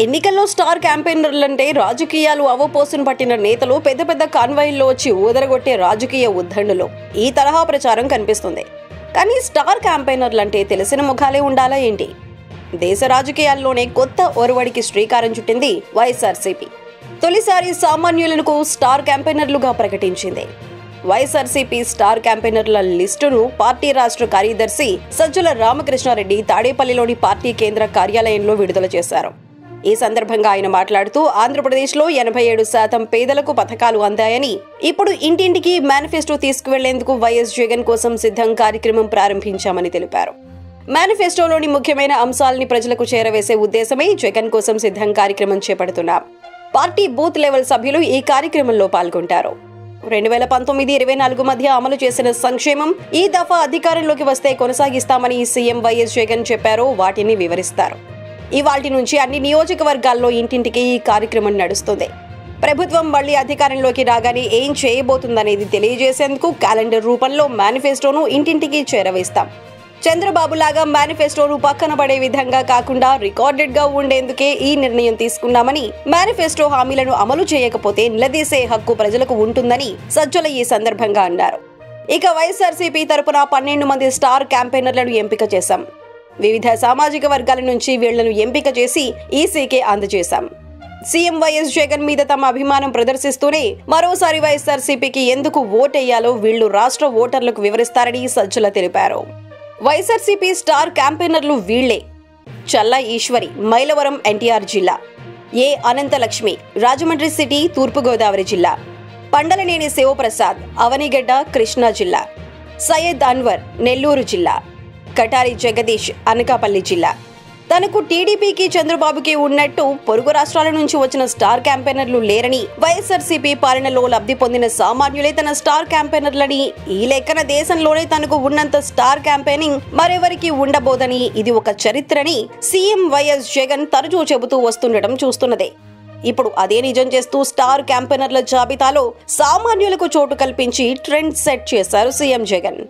ఎన్నికల్లో స్టార్ క్యాంపెయినర్లంటే రాజకీయాలు అవపోసును పట్టిన నేతలు పెద్ద పెద్ద కాన్వాయిల్లో వచ్చి ఊదరగొట్టే రాజకీయ ఉద్దండులు ఈ తరహా ప్రచారం కనిపిస్తుంది. కానీ స్టార్ క్యాంపెయినర్లంటే తెలిసిన ముఖాలే ఉండాలా ఏంటి? దేశ రాజకీయాల్లోనే కొత్త ఒరవడికి శ్రీకారం చుట్టింది వైఎస్ఆర్సీపీ. తొలిసారి సామాన్యులకు స్టార్ క్యాంపెయినర్లుగా ప్రకటించింది. వైఎస్ఆర్సీపీ స్టార్ క్యాంపెయినర్ల లిస్టును పార్టీ రాష్ట్ర కార్యదర్శి సజ్జల రామకృష్ణారెడ్డి తాడేపల్లిలోని పార్టీ కేంద్ర కార్యాలయంలో విడుదల చేశారు. ఈ సందర్భంగా ఆయన మాట్లాడుతూ ఆంధ్రప్రదేశ్లో 87% పేదలకు పథకాలు అందాయని, ఇప్పుడు ఇంటింటికి మేనిఫెస్టో తీసుకువెళ్లేందుకు వైఎస్ జగన్ కోసం సిద్ధం కార్యక్రమం ప్రారంభించామని తెలిపారు. మేనిఫెస్టోలోని ముఖ్యమైన అంశాలని ప్రజలకు చేరవేసే ఉద్దేశమే జగన్ కోసం సిద్ధం కార్యక్రమం చేపడుతున్నాం. పార్టీ బూత్ లెవెల్ సభ్యులు ఈ కార్యక్రమంలో పాల్గొంటారు. 2019-24 మధ్య అమలు చేసిన సంక్షేమం ఈ దఫా అధికారంలోకి వస్తే కొనసాగిస్తామని సీఎం వైఎస్ జగన్ చెప్పారో వాటిని వివరిస్తారు. ఇవాల్టి నుంచి అన్ని నియోజకవర్గాల్లో ఇంటింటికి ఈ కార్యక్రమం నడుస్తుంది. ప్రభుత్వం మళ్లీ అధికారంలోకి రాగానే ఏం చేయబోతుందనేది తెలియజేసేందుకు క్యాలెండర్ రూపంలో మేనిఫెస్టోను ఇంటింటికి చేరవేస్తాం. చంద్రబాబు లాగా మేనిఫెస్టోను పక్కన పడే విధంగా కాకుండా రికార్డెడ్ గా ఉండేందుకే ఈ నిర్ణయం తీసుకున్నామని, మేనిఫెస్టో హామీలను అమలు చేయకపోతే నిలదీసే హక్కు ప్రజలకు ఉంటుందని సజ్జల ఈ సందర్భంగా అన్నారు. ఇక వైఎస్ఆర్సీపీ తరపున 12 మంది స్టార్ క్యాంపెయినర్లను ఎంపిక చేశాం. వివిధ సామాజిక వర్గాల నుంచి వీళ్లను ఎంపిక చేసి ఈసీకే అందజేశాం. సీఎం వైఎస్ జగన్ మీద తమ అభిమానం ప్రదర్శిస్తూనే మరోసారి వైఎస్ఆర్సీపీకి ఎందుకు ఓటేయాలో వీళ్లు రాష్ట్ర ఓటర్లకు వివరిస్తారని సజ్జల తెలిపారు. వైఎస్ఆర్సీపీ స్టార్ క్యాంపెయినర్లు వీళ్లే: చల్లా ఈశ్వరి, మైలవరం ఎన్టీఆర్ జిల్లా; ఏ అనంతలక్ష్మి, రాజమండ్రి సిటీ తూర్పుగోదావరి జిల్లా; పండలనేని శివప్రసాద్, అవనిగడ్డ కృష్ణా జిల్లా; సయ్యద్ అన్వర్, నెల్లూరు జిల్లా; కటారి జగదీష్, అనకాపల్లి జిల్లా. తనకు టీడీపీకి చంద్రబాబుకి ఉన్నట్టు పొరుగు రాష్ట్రాల నుంచి వచ్చిన స్టార్ క్యాంపెయినర్లు లేరని, వైఎస్ఆర్సీపీ పాలనలో లబ్ధి పొందిన సామాన్యులే తన స్టార్ క్యాంపెయినర్లని, ఈ లెక్కన దేశంలోనే తనకు ఉన్నంత స్టార్ క్యాంపెయినింగ్ మరెవరికి ఉండబోదని, ఇది ఒక చరిత్రని సీఎం వైఎస్ జగన్ తరచూ చెబుతూ వస్తుండటం చూస్తున్నదే. ఇప్పుడు అదే నిజం చేస్తూ స్టార్ క్యాంపెయినర్ల జాబితాలో సామాన్యులకు చోటు కల్పించి ట్రెండ్ సెట్ చేశారు సీఎం జగన్.